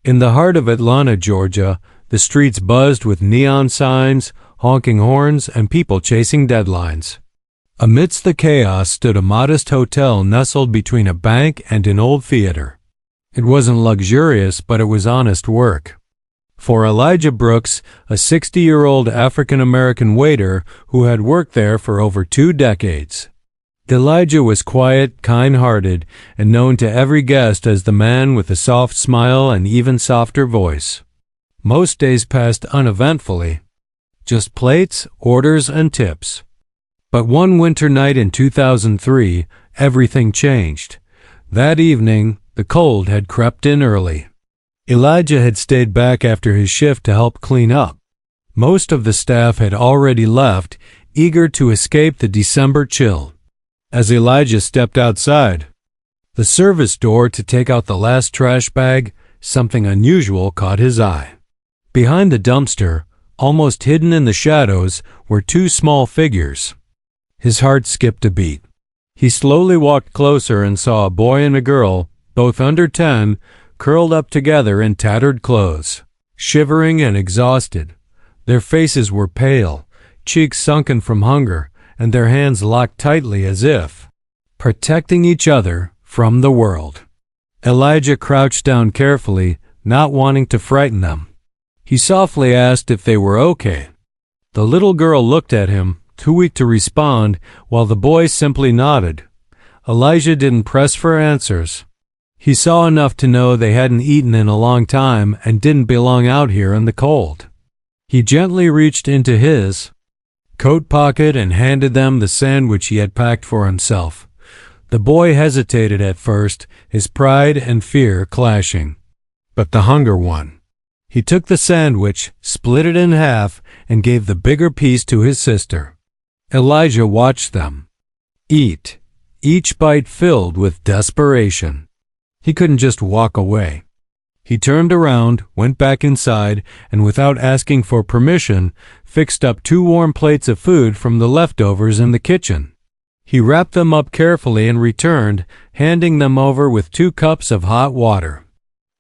In the heart of Atlanta, Georgia, the streets buzzed with neon signs, honking horns, and people chasing deadlines. Amidst the chaos stood a modest hotel nestled between a bank and an old theater. It wasn't luxurious, but it was honest work. For Elijah Brooks, a 60-year-old African-American waiter who had worked there for over 2 decades. Elijah was quiet, kind-hearted, and known to every guest as the man with a soft smile and even softer voice. Most days passed uneventfully. Just plates, orders, and tips. But one winter night in 2003, everything changed. That evening, the cold had crept in early. Elijah had stayed back after his shift to help clean up. Most of the staff had already left, eager to escape the December chill. As Elijah stepped outside the service door to take out the last trash bag, something unusual caught his eye. Behind the dumpster, almost hidden in the shadows, were 2 small figures. His heart skipped a beat. He slowly walked closer and saw a boy and a girl, both under 10, curled up together in tattered clothes, shivering and exhausted. Their faces were pale, cheeks sunken from hunger, and their hands locked tightly as if protecting each other from the world. Elijah crouched down carefully, not wanting to frighten them. He softly asked if they were okay. The little girl looked at him, too weak to respond, while the boy simply nodded. Elijah didn't press for answers. He saw enough to know they hadn't eaten in a long time and didn't belong out here in the cold. He gently reached into his coat pocket and handed them the sandwich he had packed for himself. The boy hesitated at first, his pride and fear clashing. But the hunger won. He took the sandwich, split it in half, and gave the bigger piece to his sister. Elijah watched them eat, each bite filled with desperation. He couldn't just walk away. He turned around, went back inside, and without asking for permission, fixed up 2 warm plates of food from the leftovers in the kitchen. He wrapped them up carefully and returned, handing them over with 2 cups of hot water.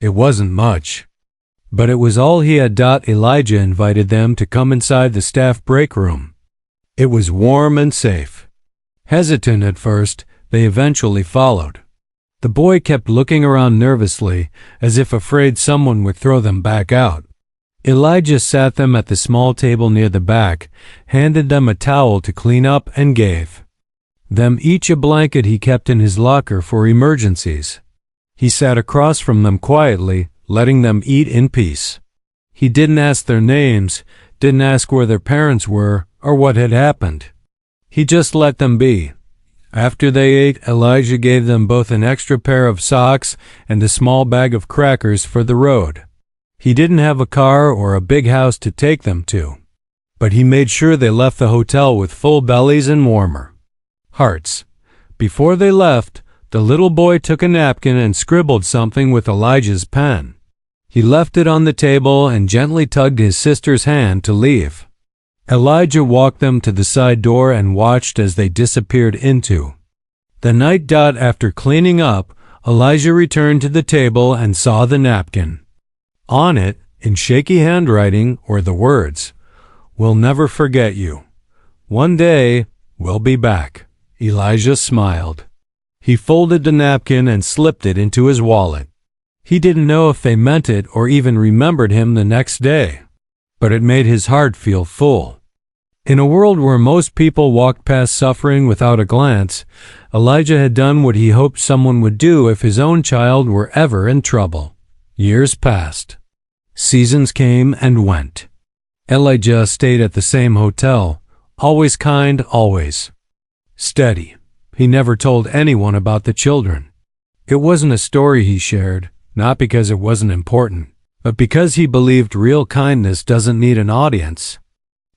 It wasn't much, but it was all he had. Elijah invited them to come inside the staff break room. It was warm and safe. Hesitant at first, they eventually followed. The boy kept looking around nervously, as if afraid someone would throw them back out. Elijah sat them at the small table near the back, handed them a towel to clean up, and gave them each a blanket he kept in his locker for emergencies. He sat across from them quietly, letting them eat in peace. He didn't ask their names, didn't ask where their parents were, or what had happened. He just let them be. After they ate, Elijah gave them both an extra pair of socks and a small bag of crackers for the road. He didn't have a car or a big house to take them to, but he made sure they left the hotel with full bellies and warmer hearts. Before they left, the little boy took a napkin and scribbled something with Elijah's pen. He left it on the table and gently tugged his sister's hand to leave. Elijah walked them to the side door and watched as they disappeared into the night. After cleaning up, Elijah returned to the table and saw the napkin. On it, in shaky handwriting, were the words, "We'll never forget you. One day, we'll be back." Elijah smiled. He folded the napkin and slipped it into his wallet. He didn't know if they meant it or even remembered him the next day, but it made his heart feel full. In a world where most people walked past suffering without a glance, Elijah had done what he hoped someone would do if his own child were ever in trouble. Years passed. Seasons came and went. Elijah stayed at the same hotel, always kind, always steady. He never told anyone about the children. It wasn't a story he shared, not because it wasn't important, but because he believed real kindness doesn't need an audience.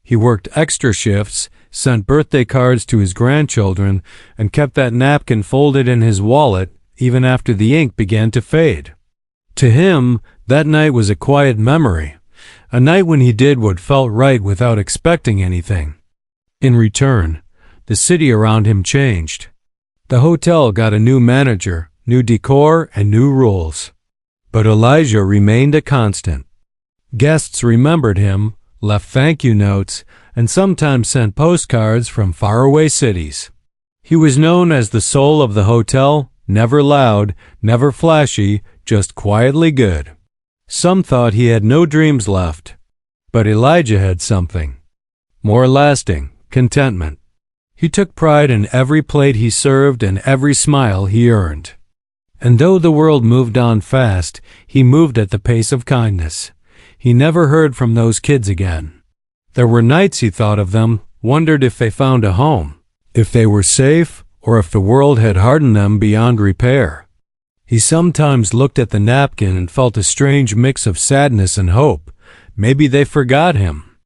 He worked extra shifts, sent birthday cards to his grandchildren, and kept that napkin folded in his wallet even after the ink began to fade. To him, that night was a quiet memory, a night when he did what felt right without expecting anything. In return, the city around him changed. The hotel got a new manager, new decor, and new rules. But Elijah remained a constant. Guests remembered him, left thank you notes, and sometimes sent postcards from faraway cities. He was known as the soul of the hotel, never loud, never flashy, just quietly good. Some thought he had no dreams left, but Elijah had something more lasting: contentment. He took pride in every plate he served and every smile he earned. And though the world moved on fast, he moved at the pace of kindness. He never heard from those kids again. There were nights he thought of them, wondered if they found a home, if they were safe, or if the world had hardened them beyond repair. He sometimes looked at the napkin and felt a strange mix of sadness and hope. Maybe they forgot him.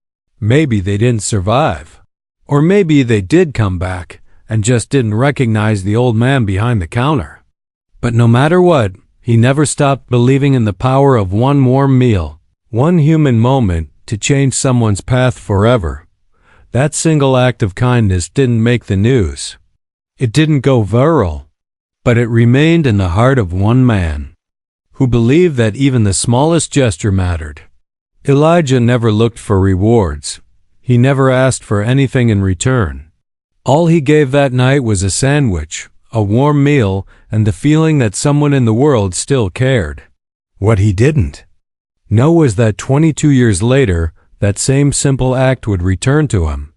Maybe they didn't survive. Or maybe they did come back and just didn't recognize the old man behind the counter. But no matter what, he never stopped believing in the power of one warm meal, one human moment to change someone's path forever. That single act of kindness didn't make the news. It didn't go viral, but it remained in the heart of one man, who believed that even the smallest gesture mattered. Elijah never looked for rewards. He never asked for anything in return. All he gave that night was a sandwich, a warm meal, and the feeling that someone in the world still cared. What he didn't know was that 22 years later, that same simple act would return to him,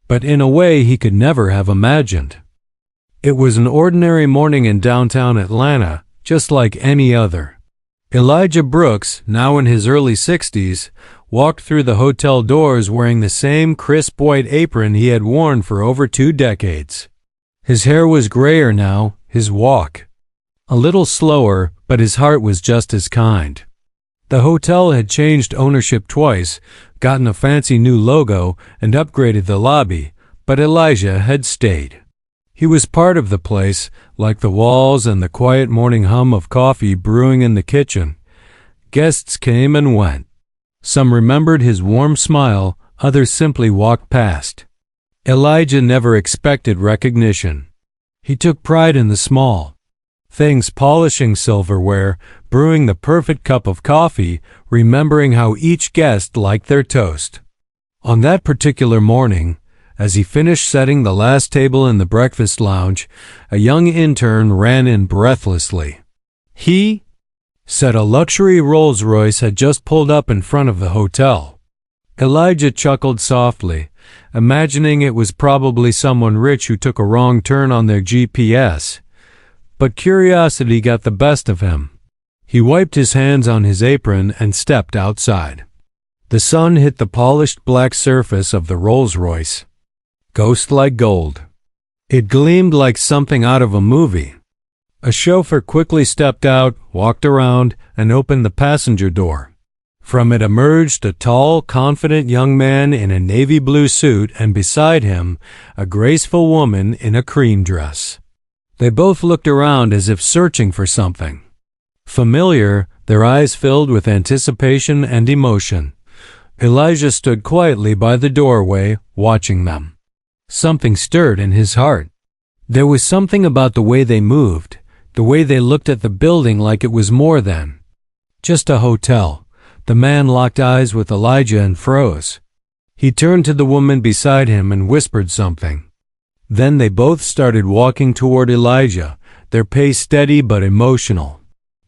but in a way he could never have imagined. It was an ordinary morning in downtown Atlanta, just like any other. Elijah Brooks, now in his early 60s, walked through the hotel doors wearing the same crisp white apron he had worn for over 2 decades. His hair was grayer now, his walk a little slower, but his heart was just as kind. The hotel had changed ownership twice, gotten a fancy new logo, and upgraded the lobby, but Elijah had stayed. He was part of the place, like the walls and the quiet morning hum of coffee brewing in the kitchen. Guests came and went. Some remembered his warm smile, others simply walked past. Elijah never expected recognition. He took pride in the small things: polishing silverware, brewing the perfect cup of coffee, remembering how each guest liked their toast. On that particular morning, as he finished setting the last table in the breakfast lounge, a young intern ran in breathlessly. He said a luxury Rolls-Royce had just pulled up in front of the hotel. Elijah chuckled softly, imagining it was probably someone rich who took a wrong turn on their GPS. But curiosity got the best of him. He wiped his hands on his apron and stepped outside. The sun hit the polished black surface of the Rolls-Royce, ghost like gold. It gleamed like something out of a movie. A chauffeur quickly stepped out, walked around, and opened the passenger door. From it emerged a tall, confident young man in a navy blue suit, and beside him, a graceful woman in a cream dress. They both looked around as if searching for something familiar, their eyes filled with anticipation and emotion. Elijah stood quietly by the doorway, watching them. Something stirred in his heart. There was something about the way they moved, the way they looked at the building like it was more than just a hotel. The man locked eyes with Elijah and froze. He turned to the woman beside him and whispered something. Then they both started walking toward Elijah, their pace steady but emotional.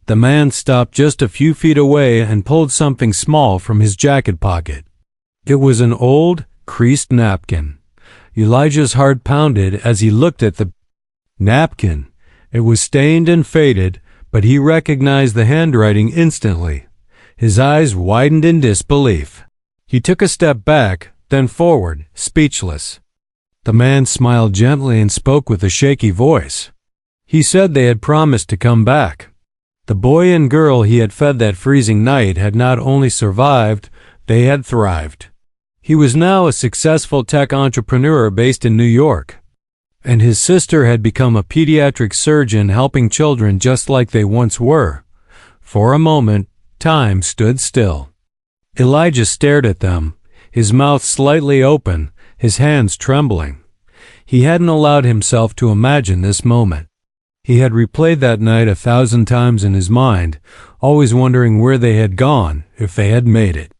The man stopped just a few feet away and pulled something small from his jacket pocket. It was an old, creased napkin. Elijah's heart pounded as he looked at the napkin. It was stained and faded, but he recognized the handwriting instantly. His eyes widened in disbelief. He took a step back, then forward, speechless. The man smiled gently and spoke with a shaky voice. He said they had promised to come back. The boy and girl he had fed that freezing night had not only survived, they had thrived. He was now a successful tech entrepreneur based in New York, and his sister had become a pediatric surgeon helping children just like they once were. For a moment, time stood still. Elijah stared at them, his mouth slightly open, his hands trembling. He hadn't allowed himself to imagine this moment. He had replayed that night 1,000 times in his mind, always wondering where they had gone, if they had made it.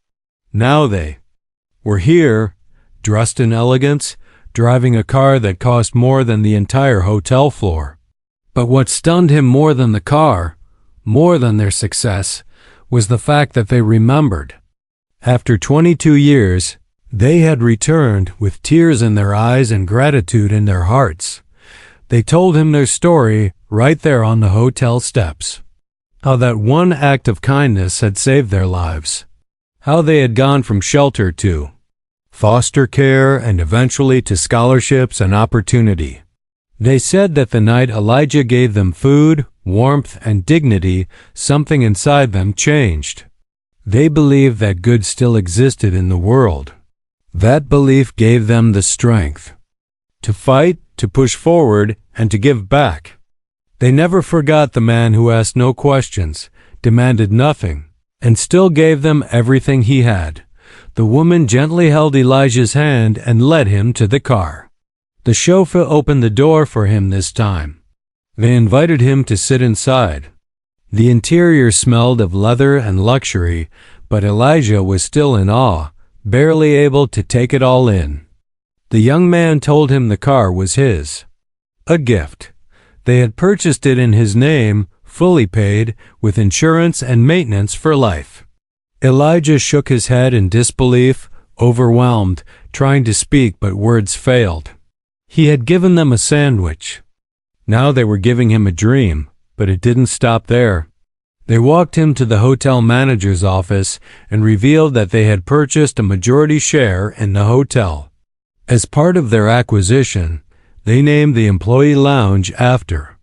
Now they were here, dressed in elegance, driving a car that cost more than the entire hotel floor. But what stunned him more than the car, more than their success, was the fact that they remembered. After 22 years, they had returned with tears in their eyes and gratitude in their hearts. They told him their story right there on the hotel steps. How that one act of kindness had saved their lives. How they had gone from shelter to foster care and eventually to scholarships and opportunity. They said that the night Elijah gave them food, warmth, and dignity, something inside them changed. They believed that good still existed in the world. That belief gave them the strength to fight, to push forward, and to give back. They never forgot the man who asked no questions, demanded nothing, and still gave them everything he had. The woman gently held Elijah's hand and led him to the car. The chauffeur opened the door for him this time. They invited him to sit inside. The interior smelled of leather and luxury, but Elijah was still in awe, barely able to take it all in. The young man told him the car was his. A gift. They had purchased it in his name, fully paid, with insurance and maintenance for life. Elijah shook his head in disbelief, overwhelmed, trying to speak but words failed. He had given them a sandwich. Now they were giving him a dream, but it didn't stop there. They walked him to the hotel manager's office and revealed that they had purchased a majority share in the hotel. As part of their acquisition, they named the employee lounge after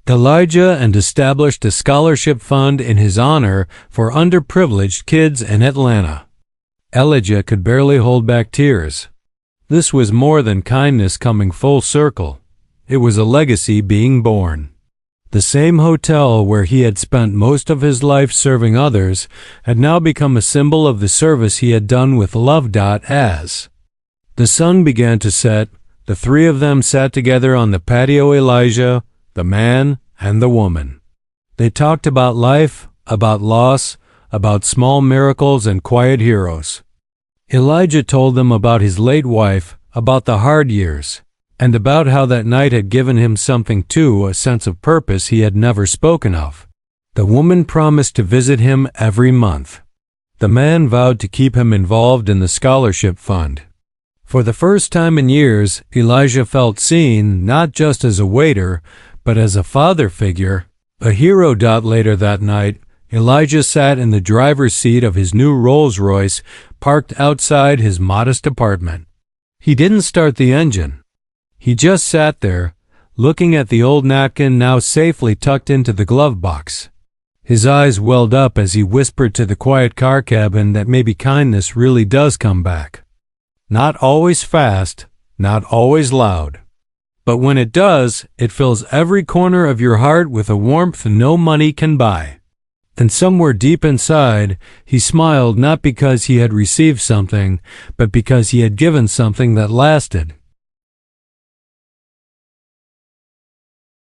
Elijah and established a scholarship fund in his honor for underprivileged kids in Atlanta. Elijah could barely hold back tears. This was more than kindness coming full circle. It was a legacy being born. The same hotel where he had spent most of his life serving others had now become a symbol of the service he had done with love. As the sun began to set, the three of them sat together on the patio: Elijah, the man, and the woman. They talked about life, about loss, about small miracles and quiet heroes. Elijah told them about his late wife, about the hard years, and about how that night had given him something too, a sense of purpose he had never spoken of. The woman promised to visit him every month. The man vowed to keep him involved in the scholarship fund. For the first time in years, Elijah felt seen not just as a waiter, but as a father figure, a hero. Later that night, Elijah sat in the driver's seat of his new Rolls-Royce, parked outside his modest apartment. He didn't start the engine. He just sat there, looking at the old napkin now safely tucked into the glove box. His eyes welled up as he whispered to the quiet car cabin that maybe kindness really does come back. Not always fast, not always loud. But when it does, it fills every corner of your heart with a warmth no money can buy. And somewhere deep inside, he smiled not because he had received something, but because he had given something that lasted.